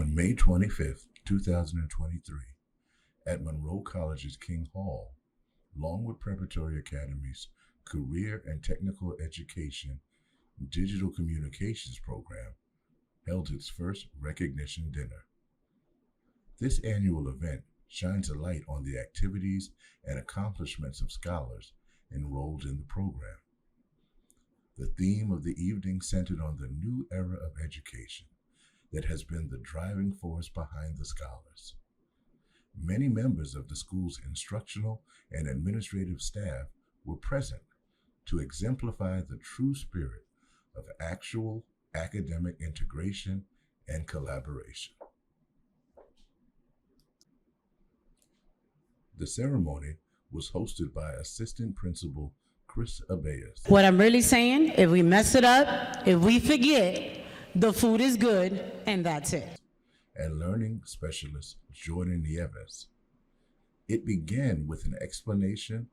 On May 25th, 2023, at Monroe College's King Hall, Longwood Preparatory Academy's Career and Technical Education Digital Communications program held its first recognition dinner. This annual event shines a light on the activities and accomplishments of scholars enrolled in the program. The theme of the evening centered on the new era of education that has been the driving force behind the scholars. Many members of the school's instructional and administrative staff were present to exemplify the true spirit of actual academic integration and collaboration. The ceremony was hosted by Assistant Principal Chris Abeas. What I'm really saying, if we mess it up, if we forget, the food is good, and that's it. And learning specialist Jordan Nieves. It began with an explanation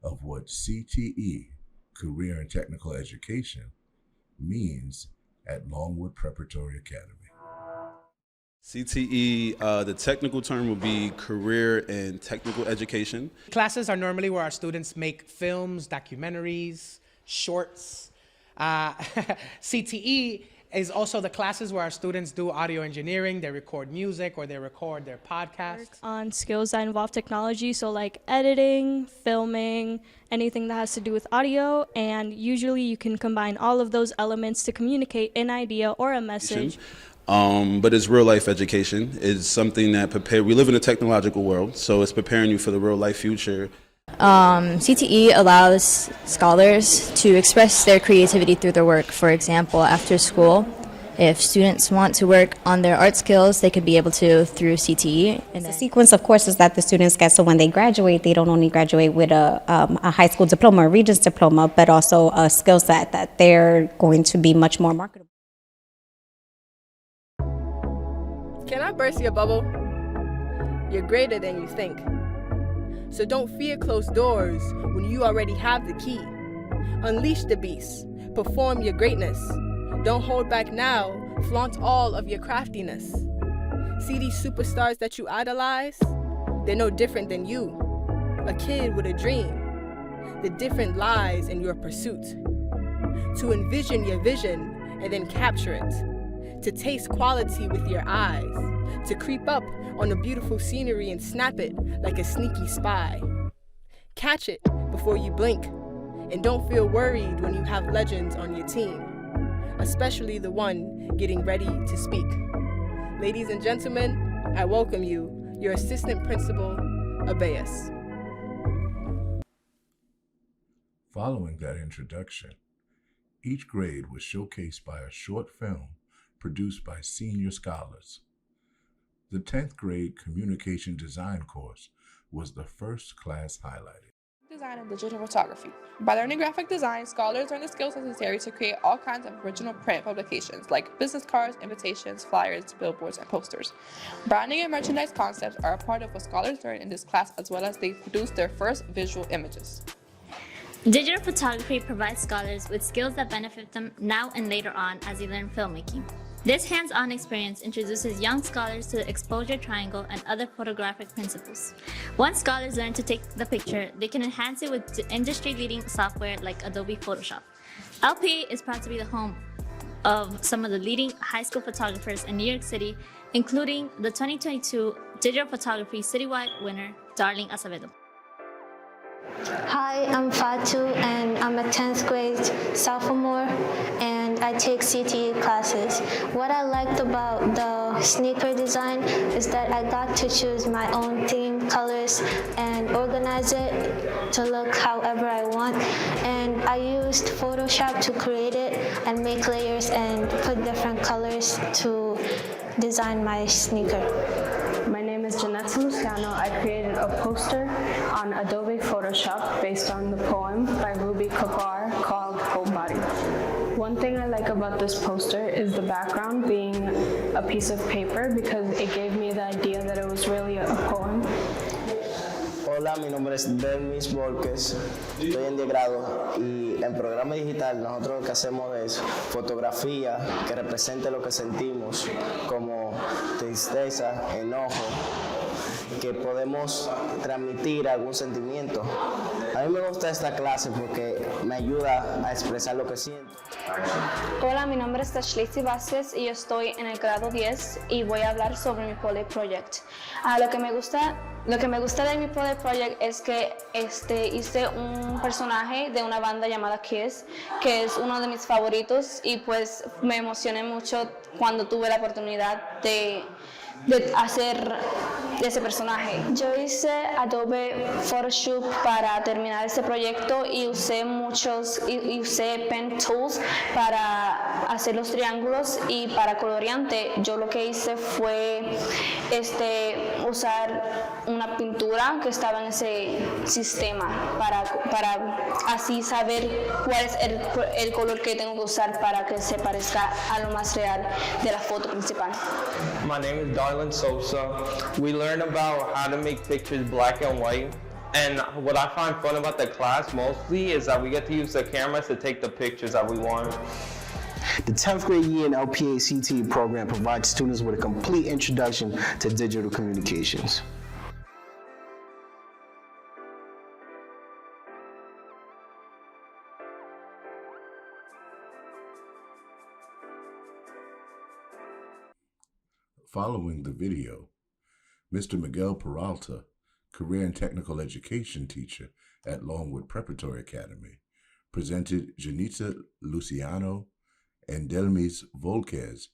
of what CTE, Career and Technical Education, means at Longwood Preparatory Academy. CTE, the technical term would be Career and Technical Education. Classes are normally where our students make films, documentaries, shorts. CTE is also the classes where our students do audio engineering, they record music, or they record their podcasts. On skills that involve technology, so like editing, filming, anything that has to do with audio, and usually you can combine all of those elements to communicate an idea or a message. But it's real life education. It's something that we live in a technological world, so it's preparing you for the real life future. CTE allows scholars to express their creativity through their work. For example, after school, if students want to work on their art skills, they could be able to through CTE. And the sequence of courses that the students get, so when they graduate, they don't only graduate with a high school diploma or Regents diploma, but also a skill set that they're going to be much more marketable. Can I burst your bubble? You're greater than you think. So don't fear closed doors when you already have the key. Unleash the beast, perform your greatness. Don't hold back now, flaunt all of your craftiness. See these superstars that you idolize? They're no different than you, a kid with a dream. The difference lies in your pursuit. To envision your vision and then capture it. To taste quality with your eyes. To creep up on the beautiful scenery and snap it like a sneaky spy. Catch it before you blink, and don't feel worried when you have legends on your team, especially the one getting ready to speak. Ladies and gentlemen, I welcome you, your Assistant Principal, Abeas. Following that introduction, each grade was showcased by a short film produced by senior scholars. The 10th grade communication design course was the first class highlighted. Design and digital photography. By learning graphic design, scholars learn the skills necessary to create all kinds of original print publications like business cards, invitations, flyers, billboards, and posters. Branding and merchandise concepts are a part of what scholars learn in this class, as well as they produce their first visual images. Digital photography provides scholars with skills that benefit them now and later on as they learn filmmaking. This hands-on experience introduces young scholars to the exposure triangle and other photographic principles. Once scholars learn to take the picture, they can enhance it with industry-leading software like Adobe Photoshop. LPA is proud to be the home of some of the leading high school photographers in New York City, including the 2022 Digital Photography Citywide winner, Darling Acevedo. Hi, I'm Fatu, and I'm a 10th grade sophomore, and I take CTE classes. What I liked about the sneaker design is that I got to choose my own theme, colors, and organize it to look however I want. And I used Photoshop to create it and make layers and put different colors to design my sneaker. My name is Jeanette Luciano. I created a poster on Adobe Photoshop based on the poem by Ruby Kapar called Whole Body. One thing I like about this poster is the background being a piece of paper because it gave me the idea that it was really a poem. Hola, mi nombre es Demis Borges, estoy en 10 grado y en programa digital nosotros lo que hacemos es fotografía que represente lo que sentimos como tristeza, enojo, que podemos transmitir algún sentimiento. A mí me gusta esta clase porque me ayuda a expresar lo que siento. Hola, mi nombre es Tashlisi Vázquez y yo estoy en el grado 10 y voy a hablar sobre mi Poly Project. Lo que me gusta de mi Poly Project es que hice un personaje de una banda llamada Kiss, que es uno de mis favoritos, y pues me emocioné mucho cuando tuve la oportunidad de hacer ese personaje. Yo hice Adobe Photoshop para terminar este proyecto y usé pen tools para hacer los triángulos, y para coloreante yo lo que hice fue usar una pintura que estaba en ese sistema para así saber cuál es el color que tengo que usar para que se parezca a lo más real de la foto principal. My name is Darlin Sosa. We learn about how to make pictures black and white. And what I find fun about the class mostly is that we get to use the cameras to take the pictures that we want. The 10th grade year in LPA CTE program provides students with a complete introduction to digital communications. Following the video, Mr. Miguel Peralta, career and technical education teacher at Longwood Preparatory Academy, presented Janita Luciano and Delmis Volquez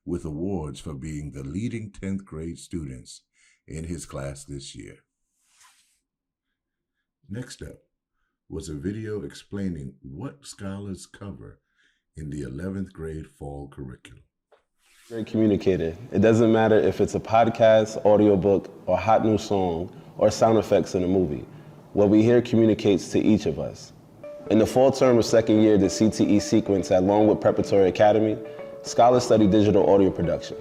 with awards for being the leading 10th grade students in his class this year. Next up was a video explaining what scholars cover in the 11th grade fall curriculum. Great communicator. It doesn't matter if it's a podcast, audiobook, or hot new song, or sound effects in a movie. What we hear communicates to each of us. In the fall term of second year of the CTE sequence at Longwood Preparatory Academy, scholars study digital audio production.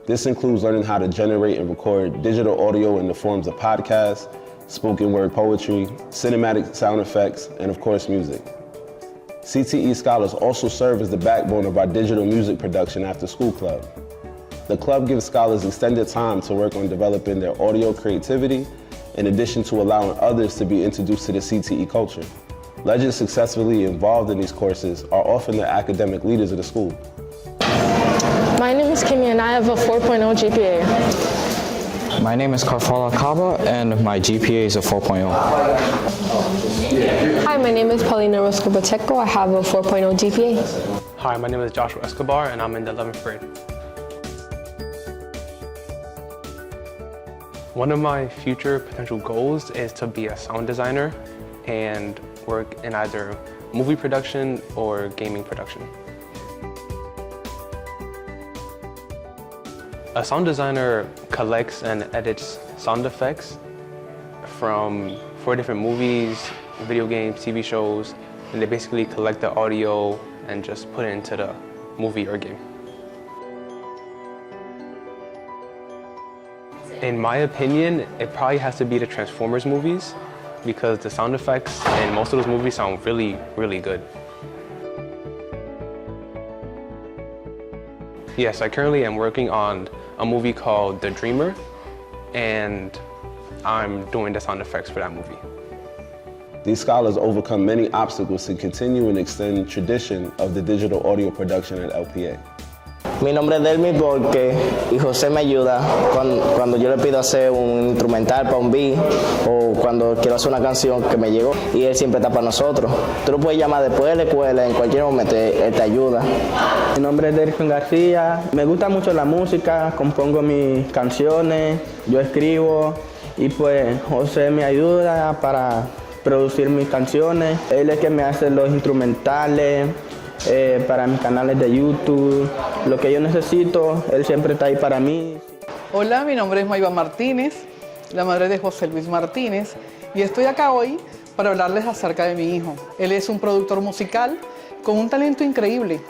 This includes learning how to generate and record digital audio in the forms of podcasts, spoken word poetry, cinematic sound effects, and of course music. CTE scholars also serve as the backbone of our digital music production after school club. The club gives scholars extended time to work on developing their audio creativity, in addition to allowing others to be introduced to the CTE culture. Legends successfully involved in these courses are often the academic leaders of the school. My name is Kimmy and I have a 4.0 GPA. My name is Karfala Kaba and my GPA is a 4.0. Hi, my name is Paulina Rosco-Pacheco. I have a 4.0 GPA. Hi, my name is Joshua Escobar and I'm in the 11th grade. One of my future potential goals is to be a sound designer and work in either movie production or gaming production. A sound designer collects and edits sound effects from 4 different movies, video games, TV shows, and they basically collect the audio and just put it into the movie or game. In my opinion, it probably has to be the Transformers movies because the sound effects in most of those movies sound really, really good. Yes, I currently am working on a movie called The Dreamer, and I'm doing the sound effects for that movie. These scholars overcome many obstacles to continue and extend tradition of the digital audio production at LPA. Mi nombre es Delmis Volquez y José me ayuda cuando yo le pido hacer un instrumental para un beat o cuando quiero hacer una canción que me llegó y él siempre está para nosotros. Tú lo puedes llamar después de la escuela, en cualquier momento él te ayuda. Mi nombre es Derrick García, me gusta mucho la música, compongo mis canciones, yo escribo y pues José me ayuda para producir mis canciones. Él es que me hace los instrumentales. Para mis canales de YouTube, lo que yo necesito, él siempre está ahí para mí. Hola, mi nombre es Mayva Martínez, la madre de José Luis Martínez, y estoy acá hoy para hablarles acerca de mi hijo. Él es un productor musical con un talento increíble,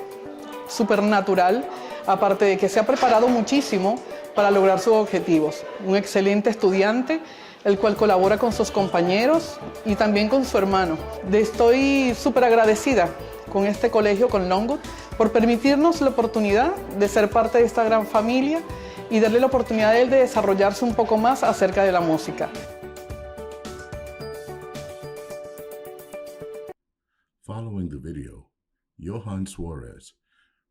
supernatural, aparte de que se ha preparado muchísimo para lograr sus objetivos. Un excelente estudiante, el cual colabora con sus compañeros y también con su hermano. Estoy súper agradecida con este colegio, con Longwood, por permitirnos la oportunidad de ser parte de esta gran familia y darle la oportunidad a él de desarrollarse un poco más acerca de la música. Following the video, Johan Suarez,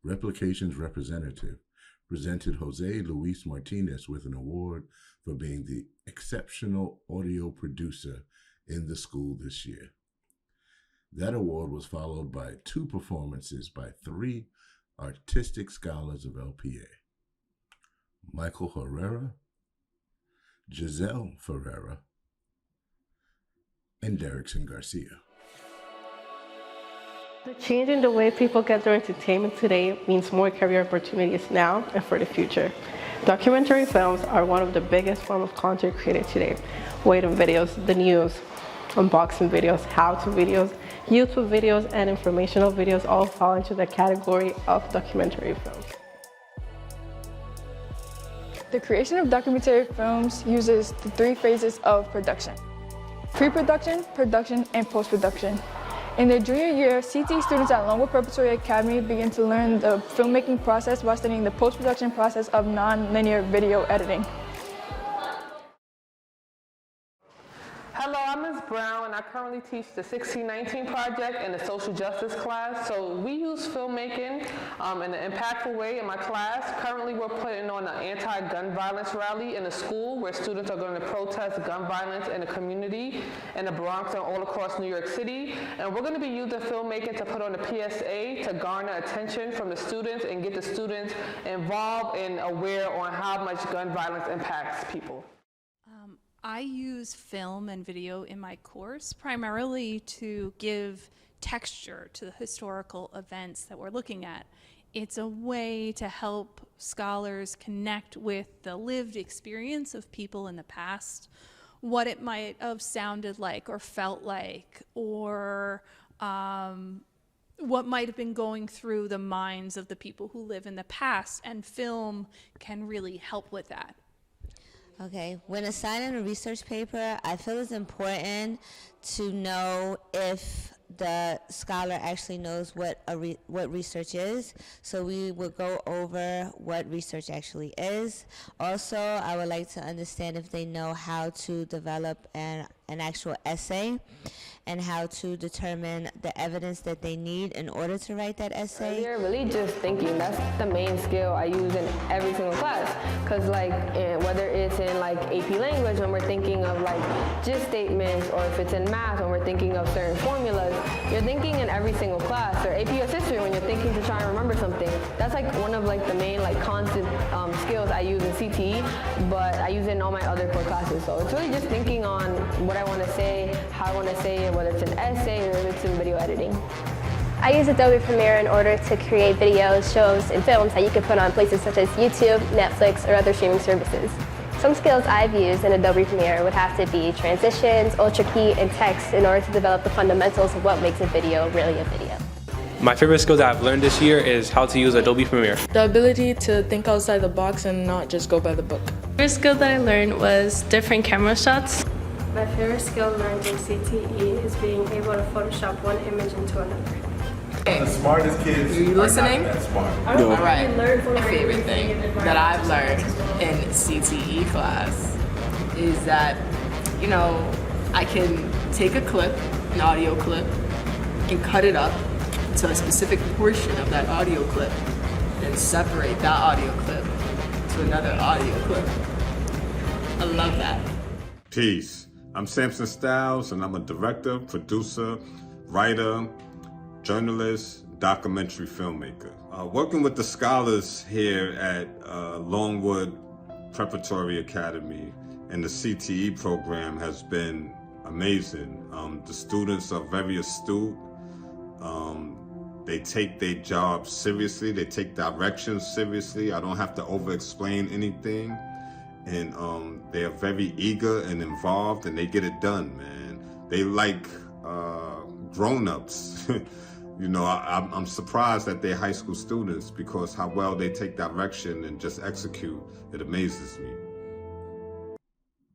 Replications representative, presented Jose Luis Martinez with an award for being the exceptional audio producer in the school this year. That award was followed by 2 performances by 3 artistic scholars of LPA, Michael Herrera, Giselle Ferreira, and Derrickson Garcia. The change in the way people get their entertainment today means more career opportunities now and for the future. Documentary films are one of the biggest forms of content created today. Waiting videos, the news, unboxing videos, how-to videos, YouTube videos, and informational videos all fall into the category of documentary films. The creation of documentary films uses the 3 phases of production: pre-production, production, and post-production. In their junior year, CTE students at Longwood Preparatory Academy begin to learn the filmmaking process while studying the post-production process of non-linear video editing. Hello, I'm Ms. Brown, and I currently teach the 1619 project in the social justice class. So we use filmmaking in an impactful way in my class. Currently, we're putting on an anti-gun violence rally in a school where students are going to protest gun violence in the community in the Bronx and all across New York City. And we're going to be using filmmaking to put on a PSA to garner attention from the students and get the students involved and aware on how much gun violence impacts people. I use film and video in my course primarily to give texture to the historical events that we're looking at. It's a way to help scholars connect with the lived experience of people in the past, what it might have sounded like or felt like, or what might have been going through the minds of the people who live in the past, and film can really help with that. Okay, when assigning a research paper, I feel it's important to know if the scholar actually knows what research is. So we will go over what research actually is. Also, I would like to understand if they know how to develop an actual essay and how to determine the evidence that they need in order to write that essay. Earlier, really just thinking, that's the main skill I use in every single class. Because whether it's in AP language when we're thinking of just statements, or if it's in math when we're thinking of certain formulas, you're thinking in every single class. Or AP US history when you're thinking to try and remember something. That's one of the main constant skills I use in CTE, but I use it in all my other core classes. So it's really just thinking on what I want to say, how I want to say it, whether it's an essay or if it's in video editing. I use Adobe Premiere in order to create videos, shows, and films that you can put on places such as YouTube, Netflix, or other streaming services. Some skills I've used in Adobe Premiere would have to be transitions, Ultra Key, and text in order to develop the fundamentals of what makes a video really a video. My favorite skill that I've learned this year is how to use Adobe Premiere. The ability to think outside the box and not just go by the book. The first skill that I learned was different camera shots. My favorite skill learned in CTE is being able to Photoshop one image into another. The smartest kids are you listening? Not that smart. All right. My favorite thing that I've learned in CTE class is that, I can take a clip, an audio clip, and cut it up to a specific portion of that audio clip, and separate that audio clip to another audio clip. I love that. Peace. I'm Samson Styles, and I'm a director, producer, writer, journalist, documentary filmmaker. Working with the scholars here at Longwood Preparatory Academy and the CTE program has been amazing. The students are very astute. They take their job seriously. They take directions seriously. I don't have to over-explain anything. And they are very eager and involved, and they get it done, man. They like grown-ups. I'm surprised that they're high school students because how well they take direction and just execute. It amazes me.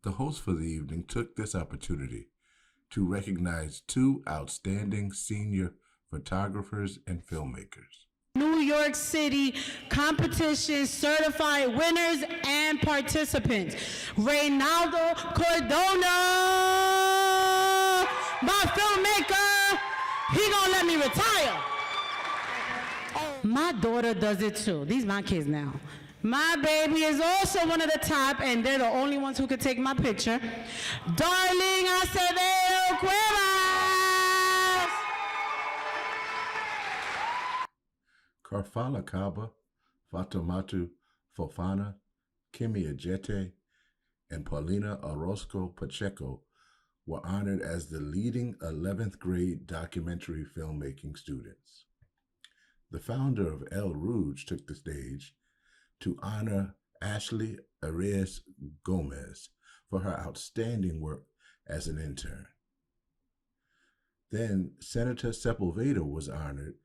The host for the evening took this opportunity to recognize 2 outstanding senior photographers and filmmakers. New York City competition certified winners and participants. Reynaldo Cordona, my filmmaker, he gonna let me retire. My daughter does it too. These my kids now. My baby is also one of the top, and they're the only ones who could take my picture. Darling Acevedo Cuevas. Karfala Kaba, Fatimatu Fofana, Kimi Ajete, and Paulina Orozco Pacheco were honored as the leading 11th grade documentary filmmaking students. The founder of El Rouge took the stage to honor Ashley Arias Gomez for her outstanding work as an intern. Then Senator Sepulveda was honored,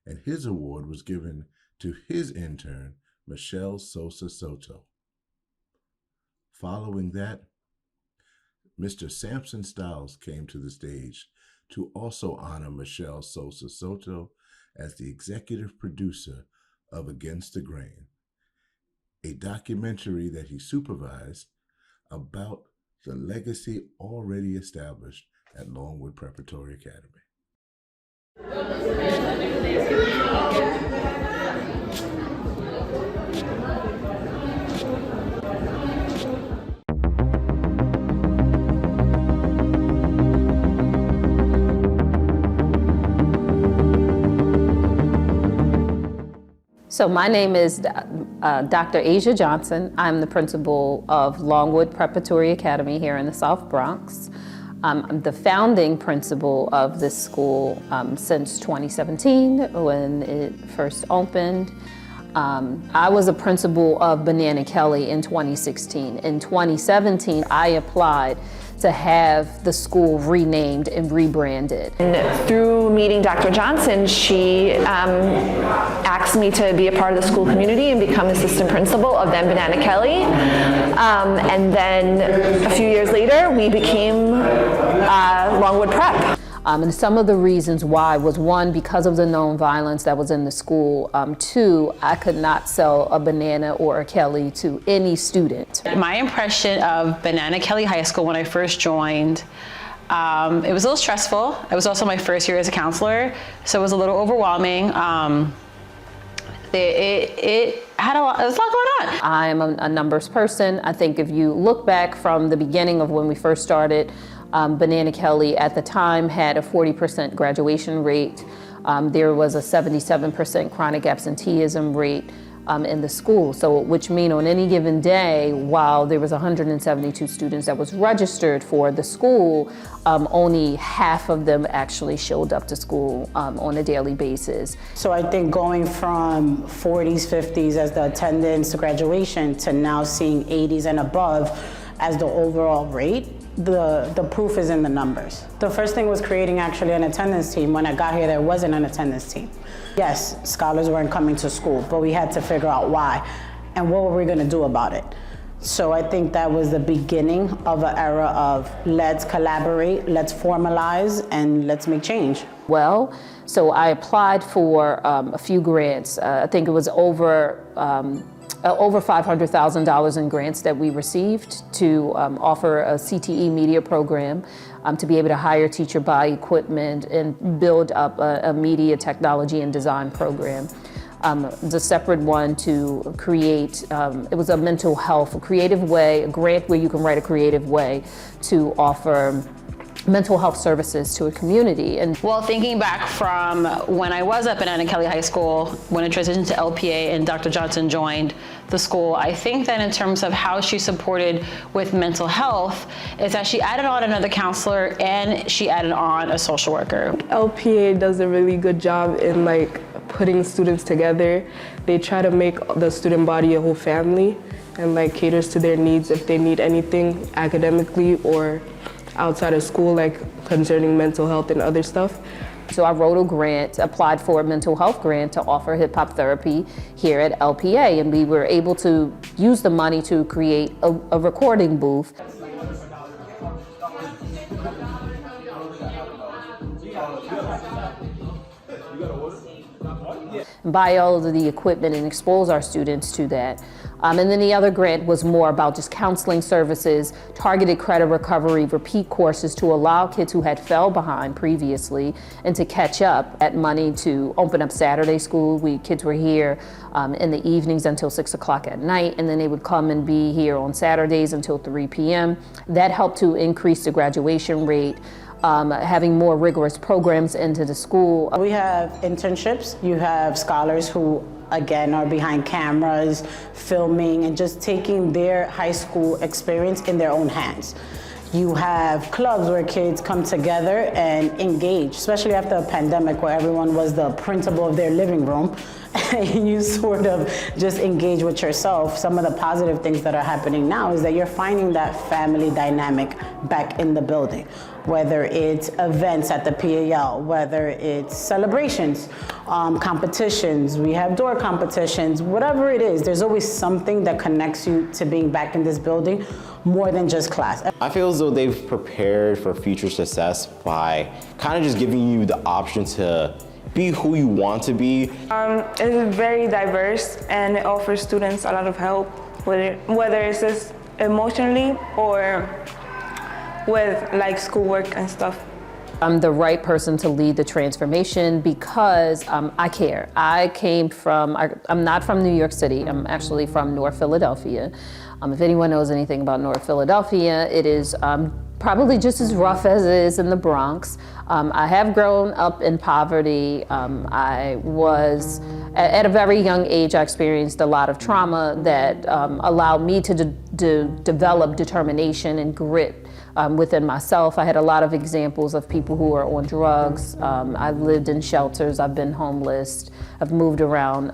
and his award was given to his intern, Michelle Sosa Soto. Following that, Mr. Sampson Stiles came to the stage to also honor Michelle Sosa Soto as the executive producer of Against the Grain, a documentary that he supervised about the legacy already established at Longwood Preparatory Academy. So my name is Dr. Asia Johnson. I'm the principal of Longwood Preparatory Academy here in the South Bronx. I'm the founding principal of this school since 2017 when it first opened. I was a principal of Banana Kelly in 2016. In 2017, I applied to have the school renamed and rebranded. And through meeting Dr. Johnson, she asked me to be a part of the school community and become assistant principal of then Banana Kelly. And then a few years later, we became Longwood Prep. And some of the reasons why was, one, because of the known violence that was in the school. Two, I could not sell a banana or a Kelly to any student. My impression of Banana Kelly High School when I first joined, it was a little stressful. It was also my first year as a counselor, so it was a little overwhelming. It had a lot, there was a lot going on. I'm a numbers person. I think if you look back from the beginning of when we first started, Banana Kelly at the time had a 40% graduation rate. There was a 77% chronic absenteeism rate in the school. So, which mean on any given day, while there was 172 students that was registered for the school, only half of them actually showed up to school on a daily basis. So I think going from 40s, 50s as the attendance to graduation to now seeing 80s and above as the overall rate, the proof is in the numbers. The first thing was creating actually an attendance team. When I got here, there wasn't an attendance team. Yes, scholars weren't coming to school, but we had to figure out why and what were we gonna do about it. So I think that was the beginning of an era of let's collaborate, let's formalize, and let's make change. Well, so I applied for a few grants. I think it was over $500,000 in grants that we received to offer a CTE media program to be able to hire teacher buy equipment and build up a media technology and design program. The separate one to create, it was a mental health, a creative way, a grant where you can write a creative way to offer mental health services to a community. And well, thinking back from when I was at Banana Kelly High School, when it transitioned to LPA and Dr. Johnson joined the school, I think that in terms of how she supported with mental health is that she added on another counselor and she added on a social worker. LPA does a really good job in putting students together. They try to make the student body a whole family and caters to their needs if they need anything academically or outside of school, concerning mental health and other stuff. So I wrote a grant, applied for a mental health grant to offer hip hop therapy here at LPA, and we were able to use the money to create a recording booth. buy all of the equipment and expose our students to that. And then the other grant was more about just counseling services, targeted credit recovery, repeat courses to allow kids who had fell behind previously and to catch up at money to open up Saturday school. Kids were here in the evenings until 6 o'clock at night, and then they would come and be here on Saturdays until 3 p.m. That helped to increase the graduation rate. Having more rigorous programs into the school. We have internships. You have scholars who, again, are behind cameras, filming, and just taking their high school experience in their own hands. You have clubs where kids come together and engage, especially after a pandemic where everyone was the principal of their living room. And you sort of just engage with yourself. Some of the positive things that are happening now is that you're finding that family dynamic back in the building, whether it's events at the PAL, whether it's celebrations, competitions, we have door competitions, whatever it is, there's always something that connects you to being back in this building more than just class. I feel as though they've prepared for future success by kind of just giving you the option to be who you want to be. It's very diverse and it offers students a lot of help, whether it's just emotionally or with like schoolwork and stuff. I'm the right person to lead the transformation because I care. I'm not from New York City, I'm actually from North Philadelphia. If anyone knows anything about North Philadelphia, it is probably just as rough as it is in the Bronx. I have grown up in poverty. I was, at a very young age, I experienced a lot of trauma that allowed me to develop determination and grit within myself. I had a lot of examples of people who are on drugs. I've lived in shelters, I've been homeless, I've moved around.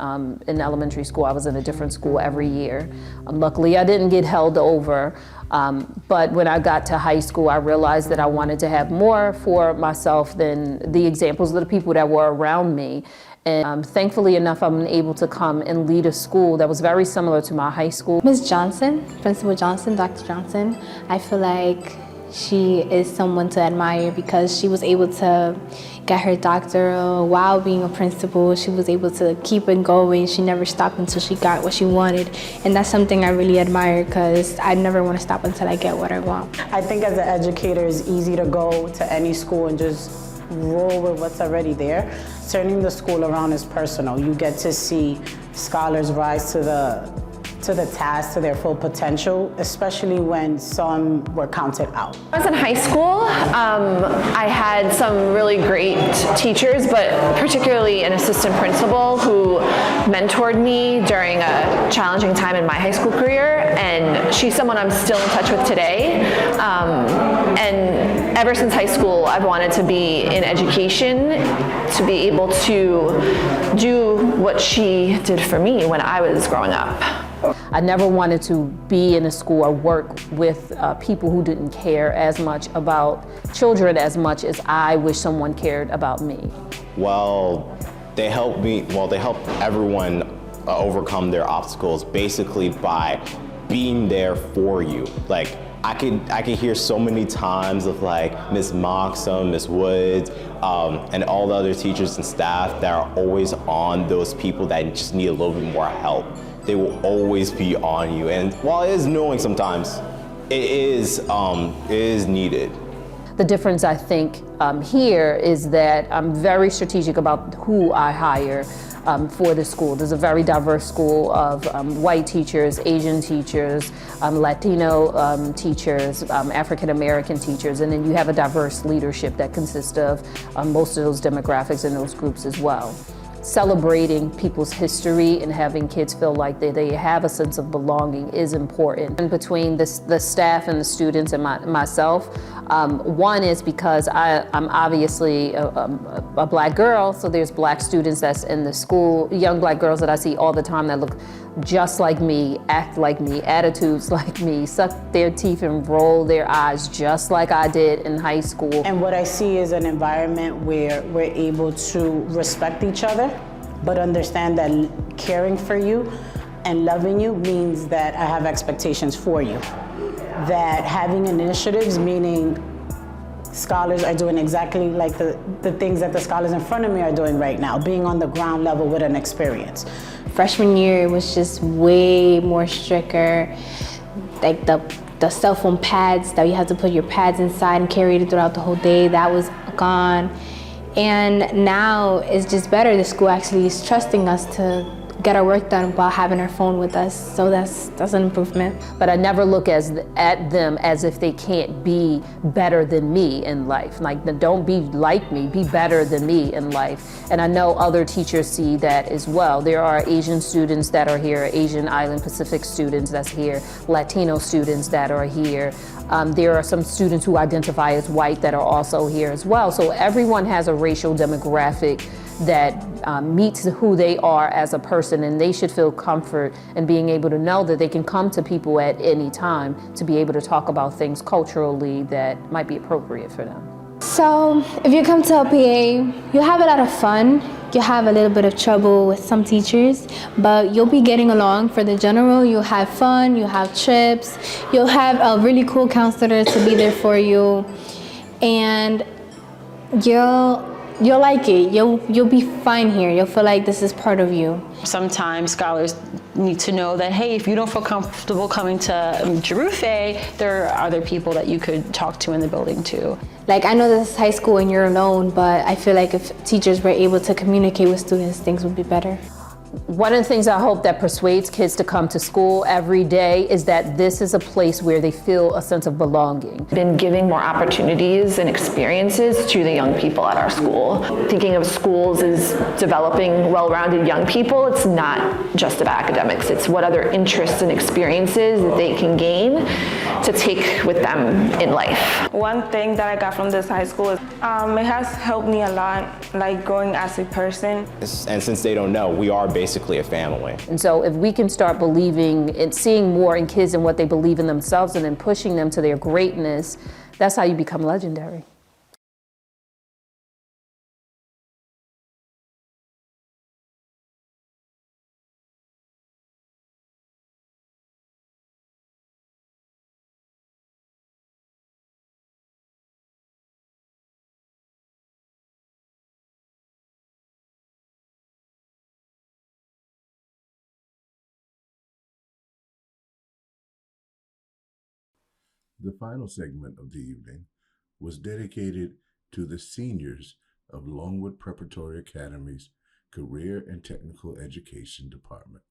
In elementary school, I was in a different school every year. Luckily, I didn't get held over. But when I got to high school, I realized that I wanted to have more for myself than the examples of the people that were around me. And thankfully enough, I'm able to come and lead a school that was very similar to my high school. Ms. Johnson, Principal Johnson, Dr. Johnson, I feel like she is someone to admire because she was able to get her doctorate while being a principal. She was able to keep it going. She never stopped until she got what she wanted. And that's something I really admire because I never want to stop until I get what I want. I think as an educator, it's easy to go to any school and just roll with what's already there. Turning the school around is personal. You get to see scholars rise to the task, to their full potential, especially when some were counted out. When I was in high school, I had some really great teachers, but particularly an assistant principal who mentored me during a challenging time in my high school career, and she's someone I'm still in touch with today. And ever since high school, I've wanted to be in education, to be able to do what she did for me when I was growing up. I never wanted to be in a school or work with people who didn't care as much about children as much as I wish someone cared about me. Well, they help everyone overcome their obstacles basically by being there for you. Like, I could hear so many times of like Ms. Moxham, Ms. Woods, and all the other teachers and staff that are always on those people that just need a little bit more help. They will always be on you. And while it is annoying sometimes, it is needed. The difference, I think, here is that I'm very strategic about who I hire for the school. There's a very diverse school of white teachers, Asian teachers, Latino teachers, African American teachers, and then you have a diverse leadership that consists of most of those demographics and those groups as well. Celebrating people's history and having kids feel like they have a sense of belonging is important. And between the staff and the students and myself, one is because I'm obviously a black girl, so there's black students that's in the school, young black girls that I see all the time that look just like me, act like me, attitudes like me, suck their teeth and roll their eyes just like I did in high school. And what I see is an environment where we're able to respect each other, but understand that caring for you and loving you means that I have expectations for you. That having initiatives, meaning scholars are doing exactly like the things that the scholars in front of me are doing right now, being on the ground level with an experience. Freshman year was just way more stricter. Like the cell phone pads that you had to put your pads inside and carry it throughout the whole day, that was gone. And now it's just better. The school actually is trusting us to get our work done while having our phone with us. So that's an improvement. But I never look at them as if they can't be better than me in life. Like, don't be like me, be better than me in life. And I know other teachers see that as well. There are Asian students that are here, Asian Island Pacific students that's here, Latino students that are here. There are some students who identify as white that are also here as well. So everyone has a racial demographic that meets who they are as a person, and they should feel comfort in being able to know that they can come to people at any time to be able to talk about things culturally that might be appropriate for them. So if you come to LPA, you'll have a lot of fun. You'll have a little bit of trouble with some teachers, but you'll be getting along. For the general, you'll have fun, you'll have trips, you'll have a really cool counselor to be there for you, and you'll like it. You'll be fine here. You'll feel like this is part of you. Sometimes scholars need to know that, hey, if you don't feel comfortable coming to Jerufe, there are other people that you could talk to in the building too. Like, I know this is high school and you're alone, but I feel like if teachers were able to communicate with students, things would be better. One of the things I hope that persuades kids to come to school every day is that this is a place where they feel a sense of belonging. Been giving more opportunities and experiences to the young people at our school. Thinking of schools as developing well-rounded young people, it's not just about academics. It's what other interests and experiences that they can gain to take with them in life. One thing that I got from this high school is it has helped me a lot, like growing as a person. And since they don't know, we are basically a family. And so if we can start believing and seeing more in kids and what they believe in themselves and then pushing them to their greatness, that's how you become legendary. The final segment of the evening was dedicated to the seniors of Longwood Preparatory Academy's Career and Technical Education Department.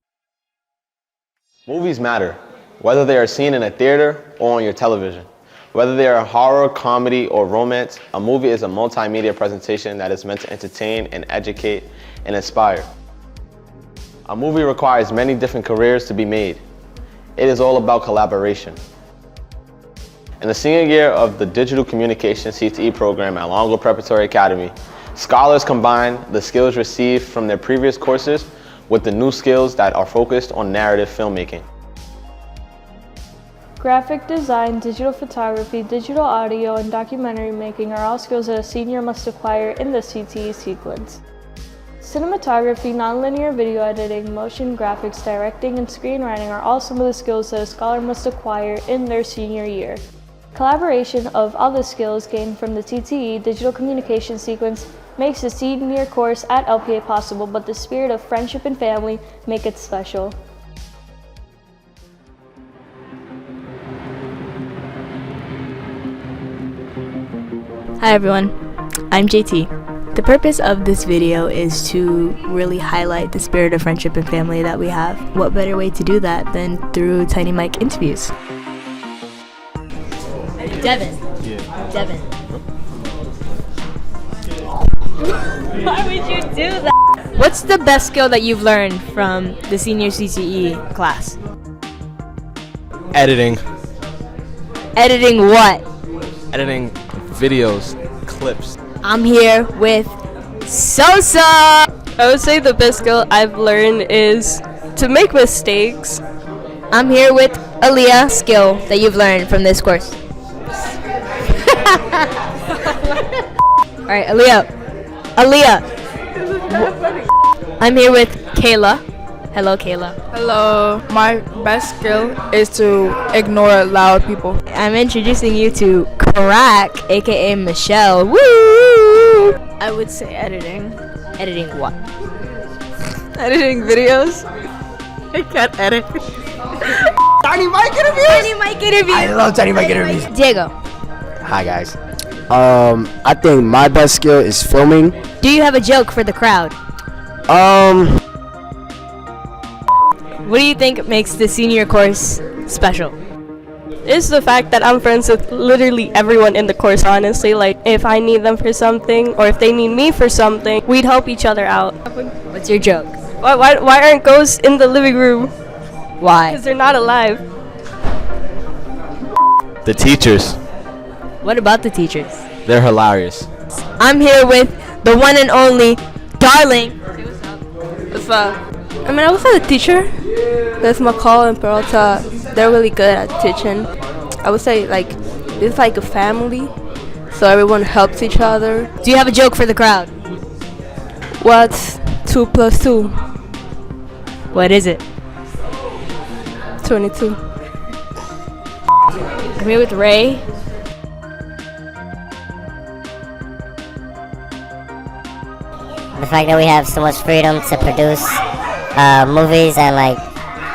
Movies matter, whether they are seen in a theater or on your television. Whether they are horror, comedy, or romance, a movie is a multimedia presentation that is meant to entertain and educate and inspire. A movie requires many different careers to be made. It is all about collaboration. In the senior year of the Digital Communication CTE program at Longwood Preparatory Academy, scholars combine the skills received from their previous courses with the new skills that are focused on narrative filmmaking. Graphic design, digital photography, digital audio, and documentary making are all skills that a senior must acquire in the CTE sequence. Cinematography, nonlinear video editing, motion graphics, directing, and screenwriting are all some of the skills that a scholar must acquire in their senior year. Collaboration of all the skills gained from the TTE digital communication sequence makes the senior course at LPA possible, but the spirit of friendship and family make it special. Hi everyone, I'm JT. The purpose of this video is to really highlight the spirit of friendship and family that we have. What better way to do that than through Tiny Mic interviews? Devin. Yeah. Devin. Why would you do that? What's the best skill that you've learned from the senior CTE class? Editing. Editing what? Editing videos, clips. I'm here with Sosa! I would say the best skill I've learned is to make mistakes. I'm here with Aaliyah, skill that you've learned from this course. Alright, Aaliyah. I'm here with Kayla. Hello, Kayla. Hello. My best skill is to ignore loud people. I'm introducing you to Prack, aka Michelle. Woo! I would say editing. Editing what? Editing videos. I can't edit. Tiny mic interviews? Tiny mic interviews. I love tiny mic interviews. Diego. Hi guys. I think my best skill is filming. Do you have a joke for the crowd? What do you think makes the senior course special? It's the fact that I'm friends with literally everyone in the course, honestly. Like, if I need them for something, or if they need me for something, we'd help each other out. What's your joke? Why aren't ghosts in the living room? Why? Because they're not alive. The teachers. What about the teachers? They're hilarious. I'm here with the one and only Darling. What's up? I would say the teacher. There's McCall and Peralta. They're really good at teaching. I would say, like, it's like a family, so everyone helps each other. Do you have a joke for the crowd? What's 2 plus 2? What is it? 22. I'm here with Ray. The fact that we have so much freedom to produce movies and, like,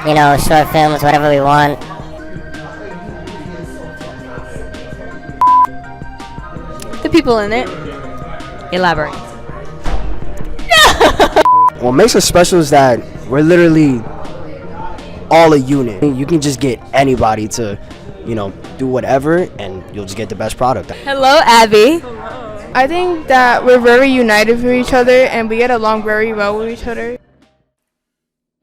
you know, short films, whatever we want. The people in it. Elaborate. What makes us special is that we're literally all a unit. You can just get anybody to, you know, do whatever, and you'll just get the best product. Hello, Abby. I think that we're very united with each other, and we get along very well with each other.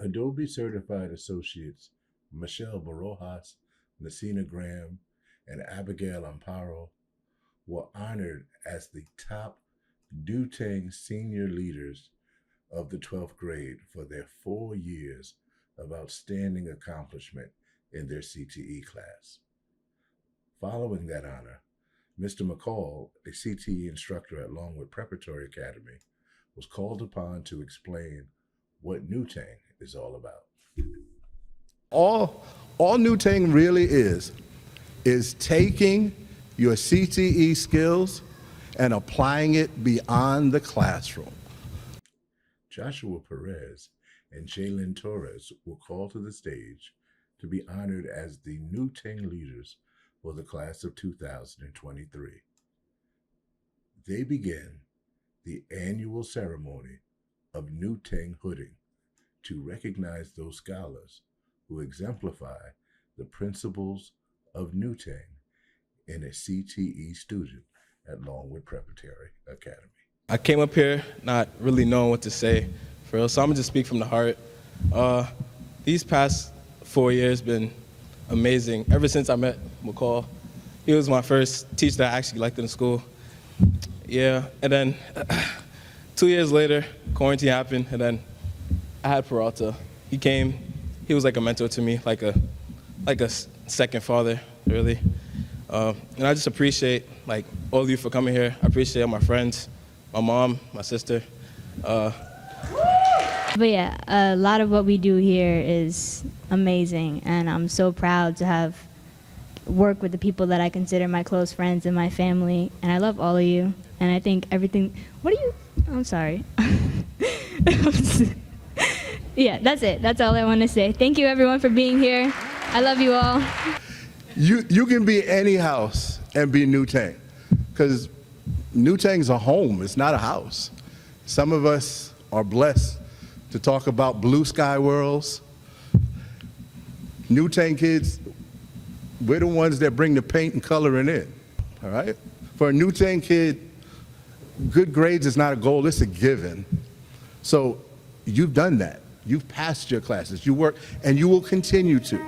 Adobe Certified Associates Michelle Barojas, Nasina Graham, and Abigail Amparo were honored as the top Dutang senior leaders of the 12th grade for their 4 years of outstanding accomplishment in their CTE class. Following that honor, Mr. McCall, a CTE instructor at Longwood Preparatory Academy, was called upon to explain what Nutang is all about. All Nutang really is taking your CTE skills and applying it beyond the classroom. Joshua Perez and Jalen Torres were called to the stage to be honored as the Nutang leaders for the class of 2023. They begin the annual ceremony of Nutang hooding to recognize those scholars who exemplify the principles of Nutang in a CTE student at Longwood Preparatory Academy. I came up here not really knowing what to say, for real, so I'm gonna just speak from the heart. These past 4 years been amazing. Ever since I met McCall, he was my first teacher that I actually liked in school. Yeah, and then 2 years later, quarantine happened, and then I had Peralta. He came, he was like a mentor to me, like a second father, really. And I just appreciate like all of you for coming here. I appreciate all my friends, my mom, my sister. But yeah, a lot of what we do here is amazing, and I'm so proud to have worked with the people that I consider my close friends and my family, and I love all of you, and I think everything, I'm sorry. Yeah, that's it. That's all I want to say. Thank you everyone for being here. I love you all. You can be any house and be Nutang, because Nutang's a home, it's not a house. Some of us are blessed to talk about blue sky worlds. Nutang kids, we're the ones that bring the paint and coloring in, all right? For a Nutang kid, good grades is not a goal, it's a given. So you've done that. You've passed your classes, you work, and you will continue to.